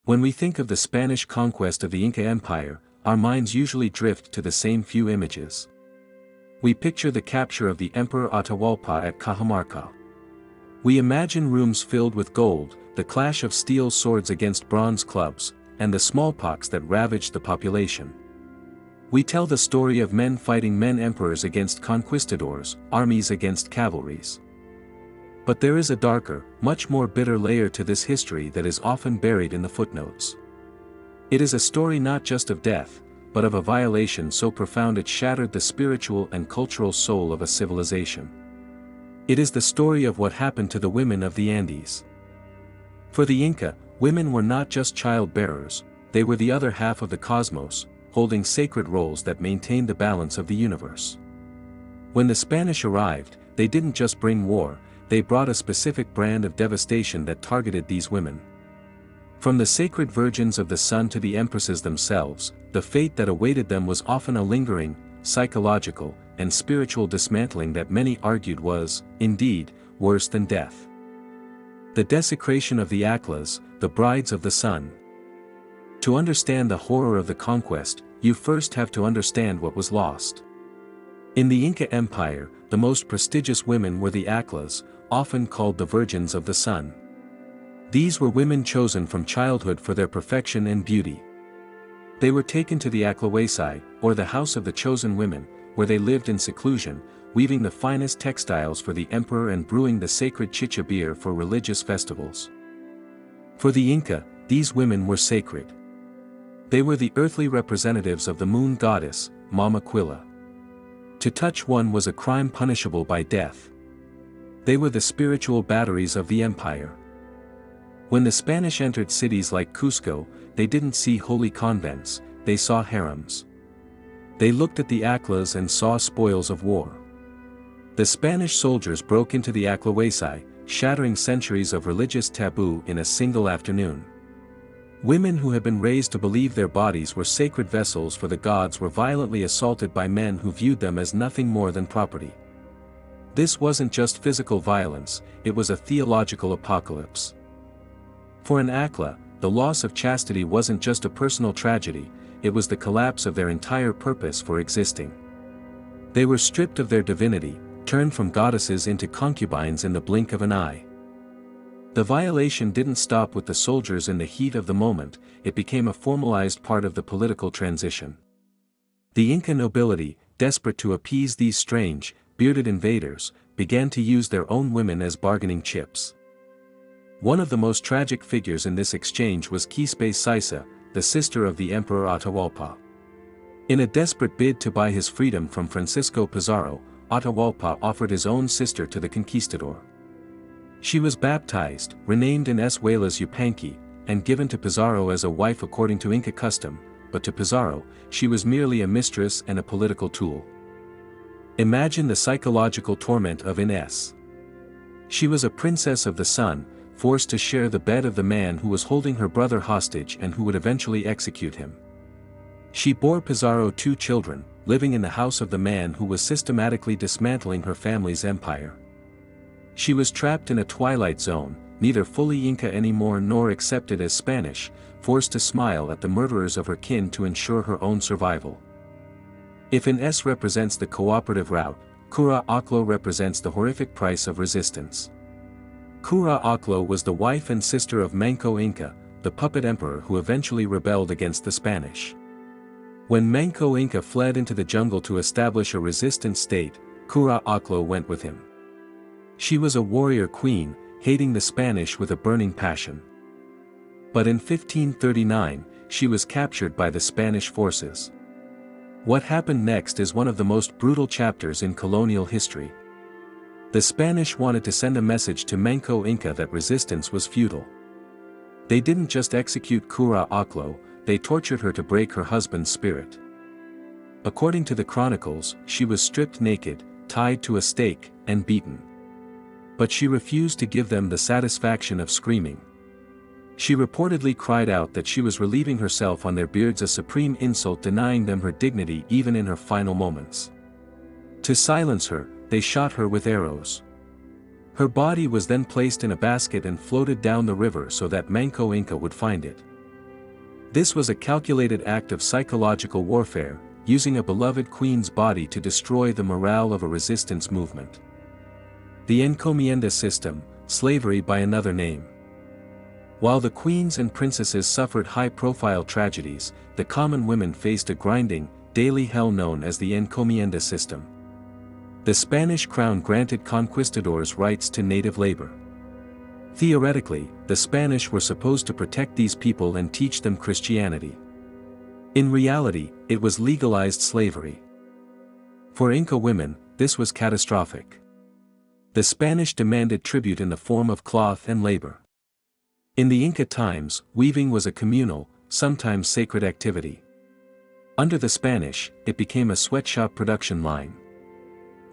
When we think of the Spanish conquest of the Inca Empire, our minds usually drift to the same few images. We picture the capture of the Emperor Atahualpa at Cajamarca. We imagine rooms filled with gold, the clash of steel swords against bronze clubs, and the smallpox that ravaged the population. We tell the story of men fighting men, emperors against conquistadors, armies against cavalries. But there is a darker, much more bitter layer to this history that is often buried in the footnotes. It is a story not just of death, but of a violation so profound it shattered the spiritual and cultural soul of a civilization. It is the story of what happened to the women of the Andes. For the Inca, women were not just child-bearers, they were the other half of the cosmos, holding sacred roles that maintained the balance of the universe. When the Spanish arrived, they didn't just bring war, they brought a specific brand of devastation that targeted these women. From the sacred virgins of the sun to the empresses themselves, the fate that awaited them was often a lingering, psychological, and spiritual dismantling that many argued was, indeed, worse than death. The desecration of the Aclas, the brides of the sun. To understand the horror of the conquest, you first have to understand what was lost. In the Inca Empire, the most prestigious women were the Aclas, often called the Virgins of the Sun. These were women chosen from childhood for their perfection and beauty. They were taken to the Aclahuasai, or the House of the Chosen Women, where they lived in seclusion, weaving the finest textiles for the emperor and brewing the sacred chicha beer for religious festivals. For the Inca, these women were sacred. They were the earthly representatives of the moon goddess, Mama Quilla. To touch one was a crime punishable by death. They were the spiritual batteries of the empire. When the Spanish entered cities like Cusco, they didn't see holy convents, they saw harems. They looked at the Aclas and saw spoils of war. The Spanish soldiers broke into the Aclahuasai, shattering centuries of religious taboo in a single afternoon. Women who had been raised to believe their bodies were sacred vessels for the gods were violently assaulted by men who viewed them as nothing more than property. This wasn't just physical violence, it was a theological apocalypse. For an Acla, the loss of chastity wasn't just a personal tragedy, it was the collapse of their entire purpose for existing. They were stripped of their divinity, turned from goddesses into concubines in the blink of an eye. The violation didn't stop with the soldiers in the heat of the moment, it became a formalized part of the political transition. The Inca nobility, desperate to appease these strange, bearded invaders, began to use their own women as bargaining chips. One of the most tragic figures in this exchange was Quispe Sisa, the sister of the Emperor Atahualpa. In a desperate bid to buy his freedom from Francisco Pizarro, Atahualpa offered his own sister to the conquistador. She was baptized, renamed in Escuelas Yupanqui, and given to Pizarro as a wife according to Inca custom, but to Pizarro, she was merely a mistress and a political tool. Imagine the psychological torment of Inés. She was a princess of the sun, forced to share the bed of the man who was holding her brother hostage and who would eventually execute him. She bore Pizarro 2 children, living in the house of the man who was systematically dismantling her family's empire. She was trapped in a twilight zone, neither fully Inca anymore nor accepted as Spanish, forced to smile at the murderers of her kin to ensure her own survival. If an S represents the cooperative route, Cura Oclo represents the horrific price of resistance. Cura Oclo was the wife and sister of Manco Inca, the puppet emperor who eventually rebelled against the Spanish. When Manco Inca fled into the jungle to establish a resistant state, Cura Oclo went with him. She was a warrior queen, hating the Spanish with a burning passion. But in 1539, she was captured by the Spanish forces. What happened next is one of the most brutal chapters in colonial history. The Spanish wanted to send a message to Manco Inca that resistance was futile. They didn't just execute Cura Oclo, they tortured her to break her husband's spirit. According to the chronicles, she was stripped naked, tied to a stake, and beaten. But she refused to give them the satisfaction of screaming. She reportedly cried out that she was relieving herself on their beards, a supreme insult denying them her dignity even in her final moments. To silence her, they shot her with arrows. Her body was then placed in a basket and floated down the river so that Manco Inca would find it. This was a calculated act of psychological warfare, using a beloved queen's body to destroy the morale of a resistance movement. The encomienda system, slavery by another name. While the queens and princesses suffered high-profile tragedies, the common women faced a grinding, daily hell known as the encomienda system. The Spanish crown granted conquistadors rights to native labor. Theoretically, the Spanish were supposed to protect these people and teach them Christianity. In reality, it was legalized slavery. For Inca women, this was catastrophic. The Spanish demanded tribute in the form of cloth and labor. In the Inca times, weaving was a communal, sometimes sacred activity. Under the Spanish, it became a sweatshop production line.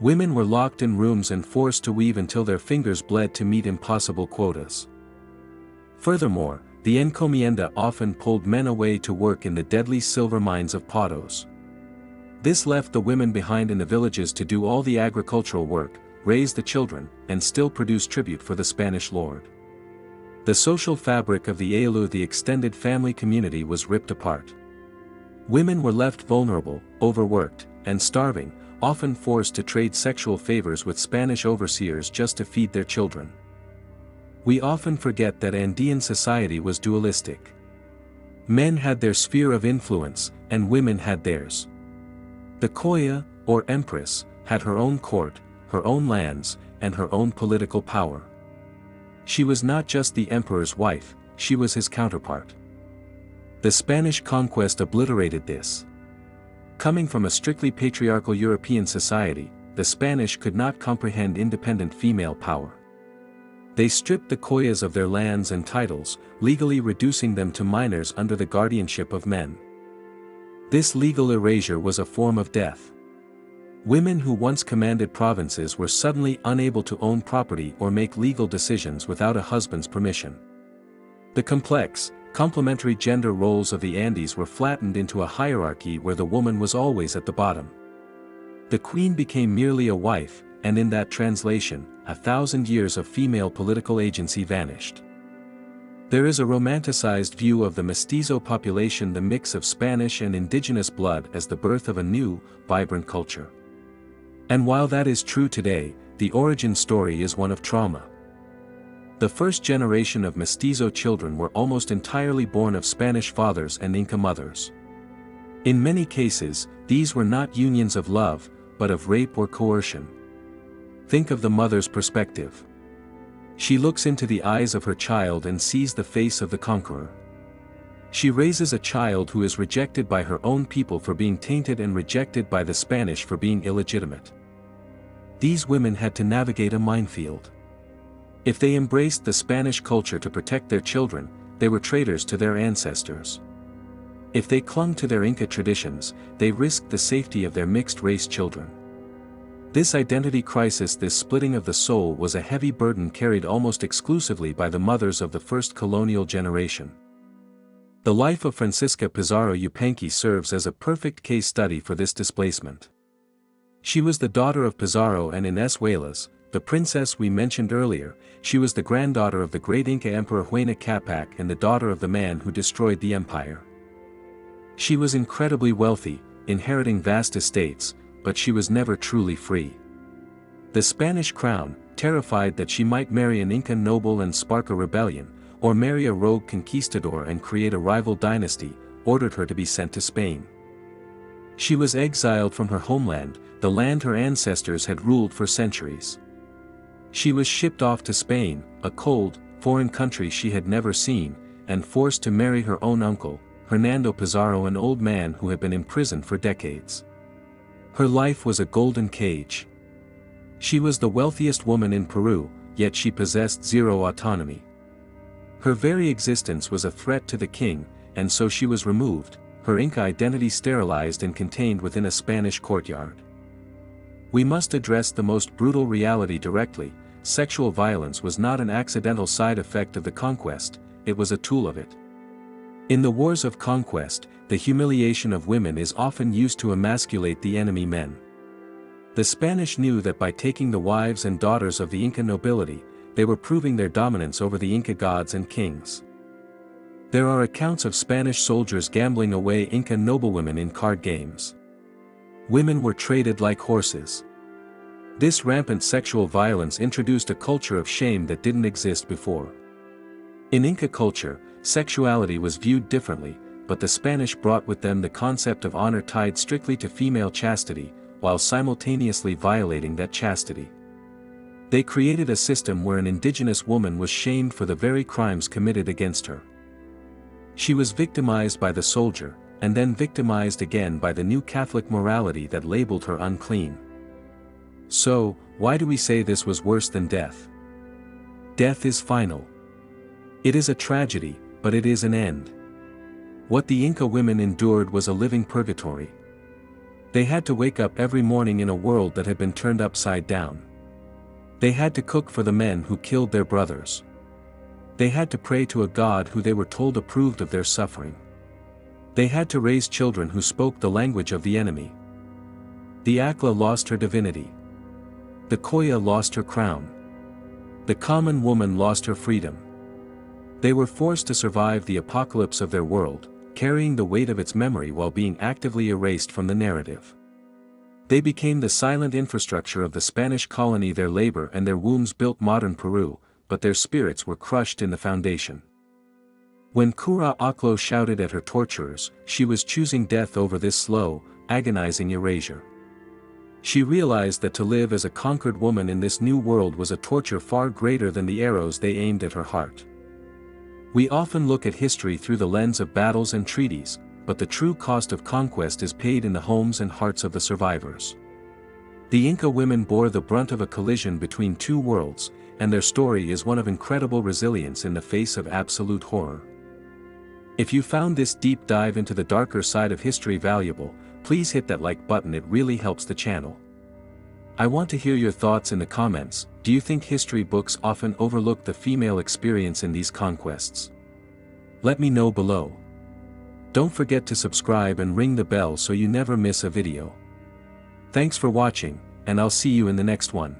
Women were locked in rooms and forced to weave until their fingers bled to meet impossible quotas. Furthermore, the encomienda often pulled men away to work in the deadly silver mines of Potos. This left the women behind in the villages to do all the agricultural work, raise the children, and still produce tribute for the Spanish lord. The social fabric of the Ayllu, the extended family community, was ripped apart. Women were left vulnerable, overworked, and starving, often forced to trade sexual favors with Spanish overseers just to feed their children. We often forget that Andean society was dualistic. Men had their sphere of influence, and women had theirs. The Koya, or empress, had her own court, her own lands, and her own political power. She was not just the emperor's wife, she was his counterpart. The Spanish conquest obliterated this. Coming from a strictly patriarchal European society, the Spanish could not comprehend independent female power. They stripped the Koyas of their lands and titles, legally reducing them to minors under the guardianship of men. This legal erasure was a form of death. Women who once commanded provinces were suddenly unable to own property or make legal decisions without a husband's permission. The complex, complementary gender roles of the Andes were flattened into a hierarchy where the woman was always at the bottom. The queen became merely a wife, and in that translation, 1,000 years of female political agency vanished. There is a romanticized view of the mestizo population, the mix of Spanish and indigenous blood, as the birth of a new, vibrant culture. And while that is true today, the origin story is one of trauma. The first generation of mestizo children were almost entirely born of Spanish fathers and Inca mothers. In many cases, these were not unions of love, but of rape or coercion. Think of the mother's perspective. She looks into the eyes of her child and sees the face of the conqueror. She raises a child who is rejected by her own people for being tainted and rejected by the Spanish for being illegitimate. These women had to navigate a minefield. If they embraced the Spanish culture to protect their children, they were traitors to their ancestors. If they clung to their Inca traditions, they risked the safety of their mixed-race children. This identity crisis, this splitting of the soul, was a heavy burden carried almost exclusively by the mothers of the first colonial generation. The life of Francisca Pizarro Yupanqui serves as a perfect case study for this displacement. She was the daughter of Pizarro and Inés Huelas, the princess we mentioned earlier. She was the granddaughter of the great Inca Emperor Huayna Capac and the daughter of the man who destroyed the empire. She was incredibly wealthy, inheriting vast estates, but she was never truly free. The Spanish crown, terrified that she might marry an Inca noble and spark a rebellion, or marry a rogue conquistador and create a rival dynasty, ordered her to be sent to Spain. She was exiled from her homeland, the land her ancestors had ruled for centuries. She was shipped off to Spain, a cold, foreign country she had never seen, and forced to marry her own uncle, Hernando Pizarro, an old man who had been imprisoned for decades. Her life was a golden cage. She was the wealthiest woman in Peru, yet she possessed zero autonomy. Her very existence was a threat to the king, and so she was removed, her Inca identity sterilized and contained within a Spanish courtyard. We must address the most brutal reality directly: sexual violence was not an accidental side effect of the conquest, it was a tool of it. In the wars of conquest, the humiliation of women is often used to emasculate the enemy men. The Spanish knew that by taking the wives and daughters of the Inca nobility, they were proving their dominance over the Inca gods and kings. There are accounts of Spanish soldiers gambling away Inca noblewomen in card games. Women were traded like horses. This rampant sexual violence introduced a culture of shame that didn't exist before. In Inca culture, sexuality was viewed differently, but the Spanish brought with them the concept of honor tied strictly to female chastity, while simultaneously violating that chastity. They created a system where an indigenous woman was shamed for the very crimes committed against her. She was victimized by the soldier, and then victimized again by the new Catholic morality that labeled her unclean. So, why do we say this was worse than death? Death is final. It is a tragedy, but it is an end. What the Inca women endured was a living purgatory. They had to wake up every morning in a world that had been turned upside down. They had to cook for the men who killed their brothers. They had to pray to a god who they were told approved of their suffering. They had to raise children who spoke the language of the enemy. The Akla lost her divinity. The Koya lost her crown. The common woman lost her freedom. They were forced to survive the apocalypse of their world, carrying the weight of its memory while being actively erased from the narrative. They became the silent infrastructure of the Spanish colony. Their labor and their wombs built modern Peru, but their spirits were crushed in the foundation. When Kura Aklo shouted at her torturers, she was choosing death over this slow, agonizing erasure. She realized that to live as a conquered woman in this new world was a torture far greater than the arrows they aimed at her heart. We often look at history through the lens of battles and treaties, but the true cost of conquest is paid in the homes and hearts of the survivors. The Inca women bore the brunt of a collision between two worlds, and their story is one of incredible resilience in the face of absolute horror. If you found this deep dive into the darker side of history valuable, please hit that like button. It really helps the channel. I want to hear your thoughts in the comments. Do you think history books often overlook the female experience in these conquests? Let me know below. Don't forget to subscribe and ring the bell so you never miss a video. Thanks for watching, and I'll see you in the next one.